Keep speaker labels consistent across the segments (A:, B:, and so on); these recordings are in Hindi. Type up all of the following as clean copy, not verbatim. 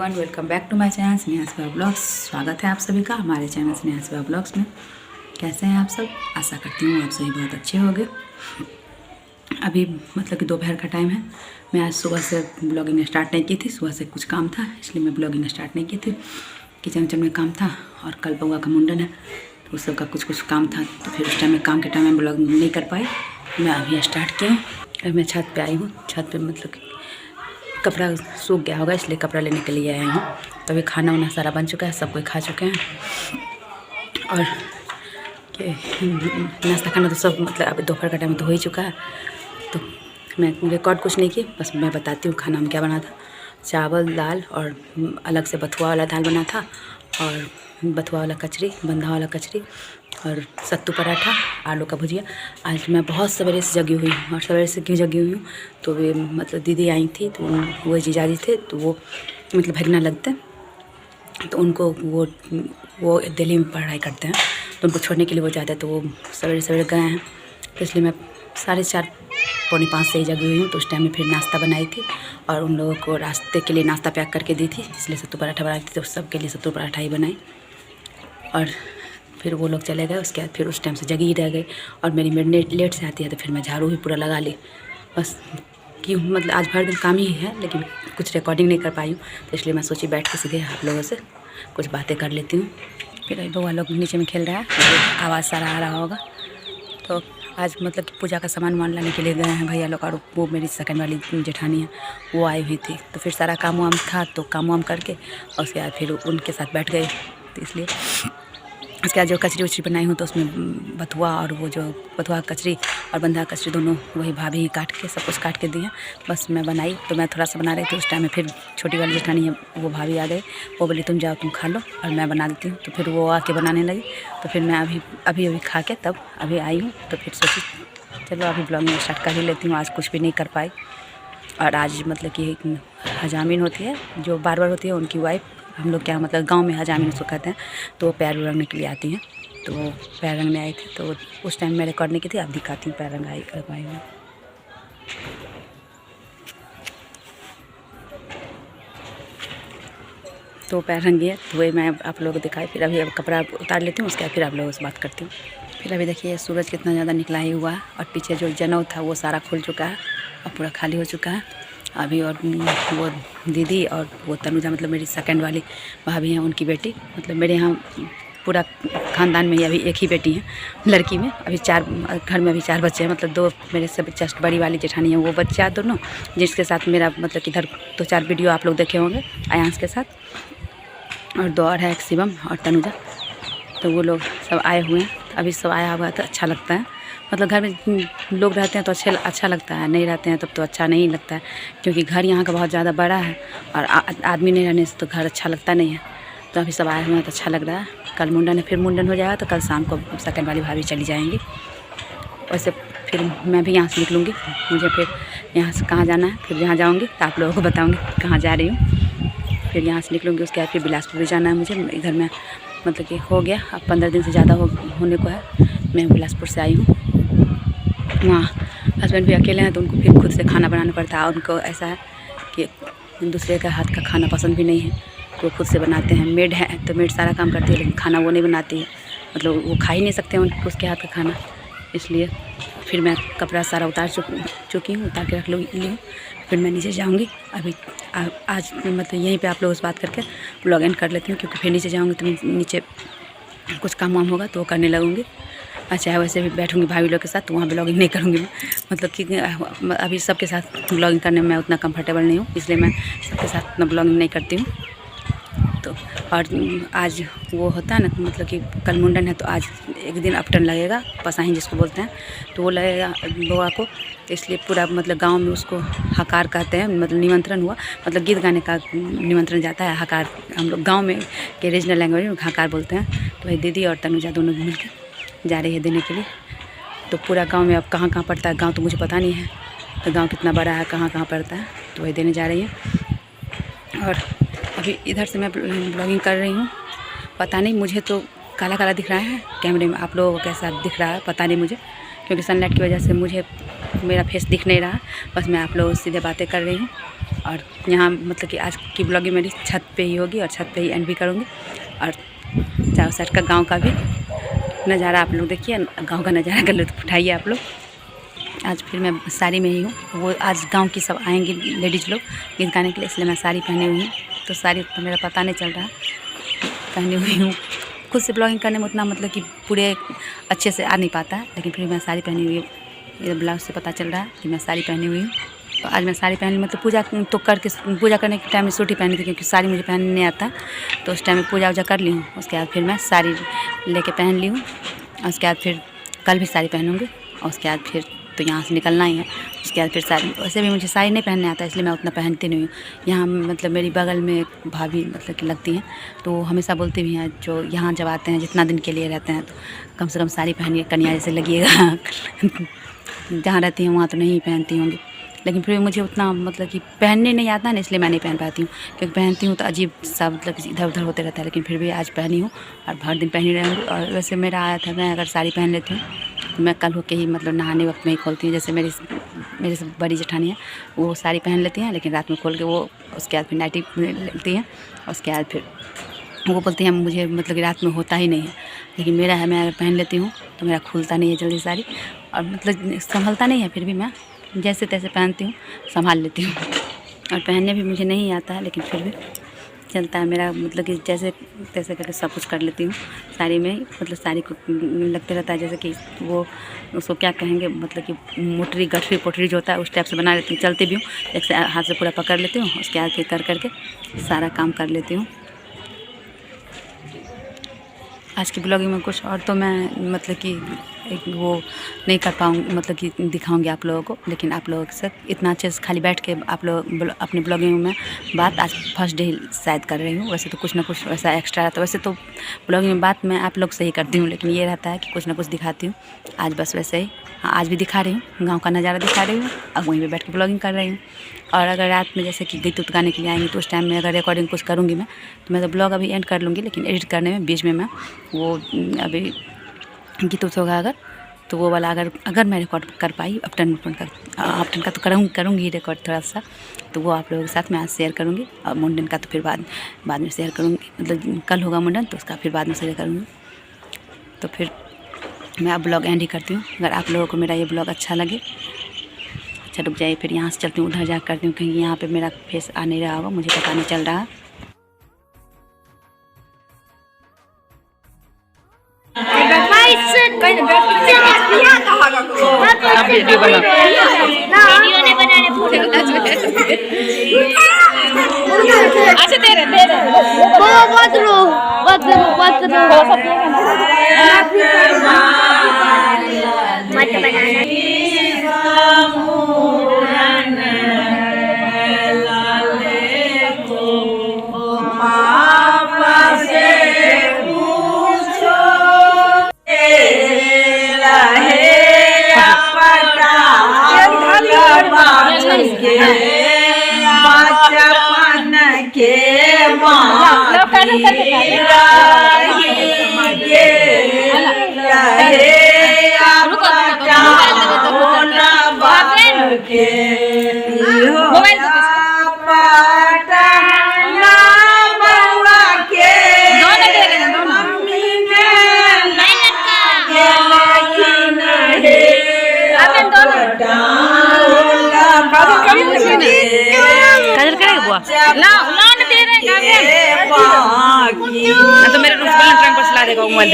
A: Everyone, welcome back to my channel Sneha Shiva blogs. स्वागत है आप सभी का हमारे चैनल स्नेहा शिवा ब्लॉग्स में। कैसे हैं आप सब? आशा करती हूँ आप सभी बहुत अच्छे होंगे। अभी मतलब कि दोपहर का टाइम है। मैं आज सुबह से ब्लॉगिंग स्टार्ट नहीं की थी, सुबह से कुछ काम था इसलिए मैं ब्लॉगिंग स्टार्ट नहीं की थी। किचन में काम था और कल बउआ का मुंडन है तो उस सब का कुछ काम था, तो फिर उस टाइम में काम के टाइम में ब्लॉगिंग नहीं कर पाई। मैं अभी स्टार्ट किया। अभी मैं छत पर आई हूँ। छत पर मतलब कि कपड़ा सूख गया होगा इसलिए कपड़ा लेने के लिए आई हूँ। तो अभी खाना वाना सारा बन चुका है, सब कोई खा चुके हैं और नाश्ता खाना तो सब मतलब अभी दोपहर का टाइम तो हो ही चुका है। तो मैं रिकॉर्ड कुछ नहीं की, बस मैं बताती हूँ खाना में क्या बना था। चावल दाल और अलग से बथुआ वाला दाल बना था और बथुआ वाला कचरी, बंधा वाला कचरी और सत्तू पराठा, आलू का भुजिया। आज मैं बहुत सवेरे से जगी हुई हूँ। और सवेरे से क्यों जगी हुई हूँ तो वे मतलब दीदी आई थी तो वो जीजाजी थे तो वो मतलब भगना लगते तो उनको वो दिल्ली में पढ़ाई करते हैं तो उनको छोड़ने के लिए वो जाते हैं, तो वो सवेरे सवेरे गए हैं। तो इसलिए मैं 4:30 पौने 5 से ही जगी हुई हूँ। तो उस टाइम में फिर नाश्ता बनाई थी और उन लोगों को रास्ते के लिए नाश्ता पैक करके दी थी, इसलिए सत्तू पराठा बनाई थी। तो सबके लिए सत्तू पराठा ही बनाई और फिर वो लोग चले गए। उसके बाद फिर उस टाइम से जगी ही रह गई और मेरी मेड लेट से आती है तो फिर मैं झाड़ू भी पूरा लगा ली। बस क्यों मतलब आज भर दिन काम ही है लेकिन कुछ रिकॉर्डिंग नहीं कर पाई हूँ, तो इसलिए मैं सोची बैठ के सीधे आप लोगों से कुछ बातें कर लेती हूँ। फिर बउआ लोग नीचे में खेल रहा है, आवाज़ सारा आ रहा होगा। तो आज मतलब कि पूजा का सामान वामान लाने के लिए गए हैं भैया लोग और वो मेरी सेकंड वाली जेठानी है वो आई हुई थी। तो फिर सारा काम वाम था तो काम वाम करके और उसके बाद फिर उनके साथ बैठ गए। तो इसलिए उसके बाद जो कचरी उचरी बनाई हूँ तो उसमें बथुआ और वो जो बथुआ कचरी और बंधा कचरी दोनों वही भाभी ही काट के सब कुछ काट के दिए। बस मैं बनाई तो मैं थोड़ा सा बना रही थी। उस टाइम में फिर छोटी वाली जेठानी है वो भाभी आ गई, वो बोली तुम जाओ तुम खा लो और मैं बना देती हूँ। तो फिर वो आके बनाने लगी। तो फिर मैं अभी खा के तब अभी आई हूँ। तो फिर सोची चलो अभी ब्लॉगिंग स्टार्ट कर ही लेती हूँ। आज कुछ भी नहीं कर पाई। और आज मतलब कि हजामिन होती है जो बार बार होती है, उनकी वाइफ हम लोग क्या मतलब गांव में हजामिन उसको कहते हैं, तो वो पैर रंगने के लिए आती हैं। तो वो पैर रंगने आई थी तो उस टाइम मैं रिकॉर्ड नहीं की थी। अब दिखाती हूँ पैर रंगाई करवाई हूँ। तो पैर रंगी है तो वही मैं आप लोगों को दिखाई। फिर अभी अब कपड़ा उतार लेती हूँ, उसके बाद फिर आप लोगों से बात करती हूँ। फिर अभी देखिए सूरज कितना ज़्यादा निकला ही हुआ है और पीछे जो जनेऊ था वो सारा खुल चुका है और पूरा खाली हो चुका है अभी। और वो दीदी और वो तनुजा मतलब मेरी सेकंड वाली भाभी हैं, उनकी बेटी मतलब मेरे यहाँ पूरा ख़ानदान में ही अभी एक ही बेटी है लड़की में। अभी 4 घर में अभी 4 बच्चे हैं, मतलब 2 मेरे से जस्ट बड़ी वाली जेठानी है वो बच्चा दोनों, जिसके साथ मेरा मतलब कि इधर 2-4 वीडियो आप लोग देखे होंगे आयांश के साथ, और 2 और है एक शिवम और तनुजा। तो वो लोग सब आए हुए हैं। अभी सब आया हुआ है तो अच्छा लगता है, मतलब घर में लोग रहते हैं तो अच्छा लगता है, नहीं रहते हैं तब तो अच्छा नहीं लगता है, क्योंकि घर यहाँ का बहुत ज़्यादा बड़ा है और आदमी नहीं रहने से तो घर अच्छा लगता नहीं है। तो अभी सब आए हुए हैं तो अच्छा लग रहा है। कल मुंडन है, फिर मुंडन हो जाएगा तो कल शाम को सेकंड वाली भाभी चली जाएंगी। वैसे फिर मैं भी यहाँ से निकलूँगी, मुझे फिर यहाँ से कहाँ जाना है, फिर जहाँ जाऊँगी तो आप लोगों को बताऊँगी कहाँ जा रही हूँ। फिर यहाँ से निकलूँगी, उसके बाद फिर बिलासपुर भी जाना है मुझे। इधर में मतलब कि हो गया अब 15 दिन से ज़्यादा होने को है। मैं बिलासपुर से आई हूँ। वहाँ हस्बैंड भी अकेले हैं तो उनको फिर खुद से खाना बनाना पड़ता है। उनको ऐसा है कि दूसरे का हाथ का खाना पसंद भी नहीं है तो वो खुद से बनाते हैं। मेड है तो मेड सारा काम करती है लेकिन खाना वो नहीं बनाती है, मतलब वो खा ही नहीं सकते हैं उसके हाथ का खाना। इसलिए फिर मैं कपड़ा सारा उतार चुकी हूँ, उतार के रख ली हूँ। फिर मैं नीचे जाऊँगी। अभी आज मतलब यहीं पे आप लोगों से बात करके ब्लॉग एंड कर लेती हूँ, क्योंकि फिर नीचे जाऊँगी तो नीचे कुछ काम वाम होगा तो वो करने लगूँगी। अच्छा वैसे भी बैठूँगी भाभी लोग के साथ तो वहाँ ब्लॉगिंग नहीं करूँगी मैं, मतलब कि अभी सबके साथ ब्लॉगिंग करने में मैं उतना कंफर्टेबल नहीं हूँ, इसलिए मैं सबके साथ उतना ब्लॉगिंग नहीं करती हूँ। तो और आज वो होता है ना मतलब कि कल मुंडन है तो आज एक दिन अपटन लगेगा, पसाही जिसको बोलते हैं, तो वो लगेगा बउआ को। तो इसलिए पूरा मतलब गांव में उसको हकार कहते हैं, मतलब निमंत्रण हुआ, मतलब गीत गाने का निमंत्रण जाता है। हकार हम लोग गांव में के रीजनल लैंग्वेज में हकार बोलते हैं। तो वही दीदी और तनुजा दोनों मिलकर जा रही है देने के लिए। तो पूरा गाँव में अब कहाँ कहाँ पड़ता है गाँव तो मुझे पता नहीं है, तो गाँव कितना बड़ा है कहाँ कहाँ पड़ता है, तो वही देने जा रही है। और अभी इधर से मैं ब्लॉगिंग कर रही हूँ। पता नहीं मुझे तो काला काला दिख रहा है कैमरे में, आप लोगों को कैसा दिख रहा है पता नहीं मुझे, क्योंकि सनलाइट की वजह से मुझे मेरा फेस दिख नहीं रहा। बस मैं आप लोगों से सीधे बातें कर रही हूँ। और यहाँ मतलब कि आज की ब्लॉगिंग मेरी छत पे ही होगी और छत पे ही एंड भी करूँगी। और चारों साइड का गांव का भी नज़ारा आप लोग देखिए, गांव का नज़ारा का लुत्फ़ उठाइए आप लोग। आज फिर मैं साड़ी में ही हूँ, वो आज गांव की सब आएंगी लेडीज़ लोग गीत गाने के लिए, इसलिए मैं साड़ी पहनी हुई हूँ। तो साड़ी तो मेरा पता नहीं चल रहा, पहनी हुई हूँ। खुद से ब्लॉगिंग करने में उतना मतलब कि पूरे अच्छे से आ नहीं पाता है, लेकिन फिर मैं साड़ी पहनी हुई हूँ। ये ब्लाउज से पता चल रहा है कि मैं साड़ी पहनी हुई हूँ। तो आज मैं साड़ी पहनी, मतलब पूजा तो करके पूजा करने के टाइम में सूट ही पहनी थी, क्योंकि साड़ी मुझे पहनने नहीं आता। तो उस टाइम में पूजा वूजा कर ली हूँ, उसके बाद फिर मैं साड़ी लेके पहन ली हूँ। उसके बाद फिर कल भी साड़ी पहनूँगी और उसके बाद फिर तो यहाँ से निकलना ही है। उसके बाद फिर साड़ी, वैसे भी मुझे साड़ी नहीं पहनने आता, इसलिए मैं उतना पहनती नहीं हूँ। यहाँ मतलब मेरी बगल में एक भाभी मतलब कि लगती हैं, तो हमेशा बोलती भी हैं जो यहाँ जब आते हैं, जितना दिन के लिए रहते हैं, तो कम से कम साड़ी पहनिए, कन्या जैसे लगिएगा। जहाँ रहती हैं वहाँ तो नहीं पहनती होंगी, लेकिन फिर मुझे उतना मतलब कि पहनने नहीं आता ना, इसलिए मैं नहीं पहन पाती हूँ। क्योंकि पहनती हूँ तो अजीब सा मतलब इधर उधर होते रहता है, लेकिन फिर भी आज पहनी हूँ और भर दिन पहनी रहूँगी। और वैसे मेरा आया था, मैं अगर साड़ी पहन लेती हूँ तो मैं कल होके ही मतलब नहाने वक्त में ही खोलती हूँ। जैसे मेरी से बड़ी जेठानी है, वो साड़ी पहन लेती हैं, लेकिन रात में खोल के वो उसके बाद फिर नाइटी लेती हैं। उसके बाद फिर वो बोलती हैं मुझे मतलब कि रात में होता ही नहीं है, लेकिन मेरा है, मैं अगर पहन लेती हूँ तो मेरा खुलता नहीं है जल्दी साड़ी, और मतलब संभलता नहीं है। फिर भी मैं जैसे तैसे पहनती हूँ, संभाल लेती हूँ। और पहनने भी मुझे नहीं आता है, लेकिन फिर भी चलता है मेरा, मतलब कि जैसे तैसे करके सब कुछ कर लेती हूँ साड़ी में। मतलब साड़ी को लगते रहता है जैसे कि वो उसको क्या कहेंगे, मतलब कि मोटरी गठरी पोटरी जो होता है उस टाइप से बना लेती हूँ। चलती भी हूँ, एक से हाथ से पूरा पकड़ लेती हूँ, उसके बाद फिर कर करके सारा काम कर लेती हूँ। आज की ब्लॉगिंग में कुछ और तो मैं मतलब कि एक वो नहीं कर पाऊँगी, मतलब कि दिखाऊंगी आप लोगों को, लेकिन आप लोगों के साथ इतना अच्छे से खाली बैठ के आप लोग अपनी ब्लॉगिंग में बात आज फर्स्ट डे शायद कर रही हूँ। वैसे तो कुछ ना कुछ वैसा एक्स्ट्रा रहता है, वैसे तो ब्लॉगिंग में बात मैं आप लोग से ही करती हूँ, लेकिन ये रहता है कि कुछ ना कुछ दिखाती हूँ। आज बस वैसे ही, हाँ आज भी दिखा रही हूँ, गाँव का नज़ारा दिखा रही हूँ, अब वहीं पर बैठ के ब्लॉगिंग कर रही हूँ। और अगर रात में जैसे कि गीत उत गाने के लिए आएंगी तो उस टाइम में अगर रिकॉर्डिंग कुछ करूँगी मैं, तो मैं तो ब्लॉग अभी एंड कर लूँगी, लेकिन एडिट करने में बीच में मैं वो अभी गीत उत होगा अगर, तो वो वाला अगर मैं रिकॉर्ड कर पाई अपटन का तो करूँगी रिकॉर्ड थोड़ा सा, तो वो आप लोगों के साथ मैं आज शेयर करूँगी। और मुंडन का तो फिर बाद में शेयर करूँगी, मतलब कल होगा मुंडन तो उसका फिर बाद में शेयर करूँगी। तो फिर मैं अब ब्लॉग एंड ही करती हूँ। अगर आप लोगों को मेरा ये ब्लॉग अच्छा लगे, अच्छा रुक जाइए, फिर यहाँ से चलती हूँ, उधर जा करती हूँ, कहीं यहाँ पे मेरा फेस आ नहीं रहा होगा, मुझे पता नहीं चल रहा। अच्छा दे रहे मत बनाना। तो मेरे रूम पर चला देगा मोबाइल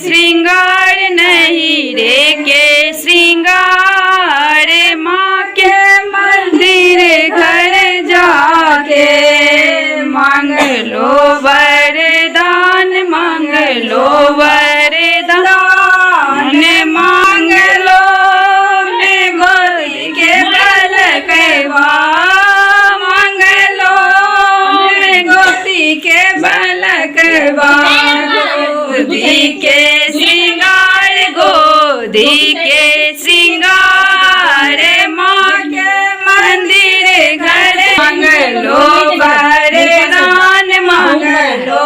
A: श्रृंगार नहीं रे के श्रृंगार, माँ के मंदिर घर जाके मांग लो वरदान, मांग लो वरदान, मांग लो मैं गोद के पलकवा जी के श्रृंगार माँ के मंदिर घर मंगलो वरदान मंगलो।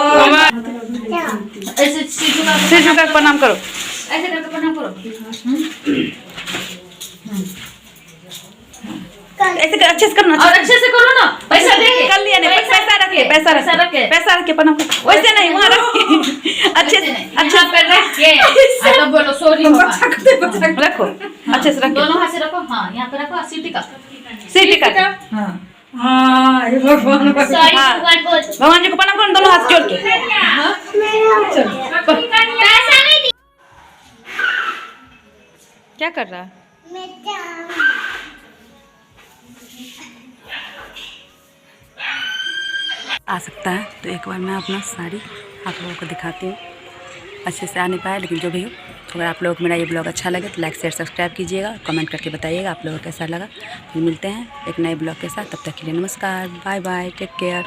A: सिर झुका प्रणाम करो, ऐसे करके प्रणाम करो। ऐसे अच्छे से करना और अच्छे से करो ना। पैसा दे कर लिया नहीं, पैसा रखे, पैसा रखे, पैसा रखे प्रणाम करो। वैसे नहीं वहाँ रखे, अच्छे से अच्छा पे रख के तब बोलो सॉरी रखो, अच्छे से रखो, दोनों हाथ से रखो। हाँ यहाँ पे रखो, सीटी का हाँ हाँ भगवान जी को प्रणाम करो दोनों हाथ जोड़ के। क्या कर रहा है? आ सकता है तो एक बार मैं अपना साड़ी आप लोगों को दिखाती हूँ। अच्छे से आ नहीं पाया लेकिन जो भी हो, अगर आप लोगों को मेरा ये ब्लॉग अच्छा लगे तो लाइक शेयर सब्सक्राइब कीजिएगा, कमेंट करके बताइएगा आप लोगों को कैसा लगा। फिर मिलते हैं एक नए ब्लॉग के साथ, तब तक के लिए नमस्कार, बाय बाय, टेक केयर।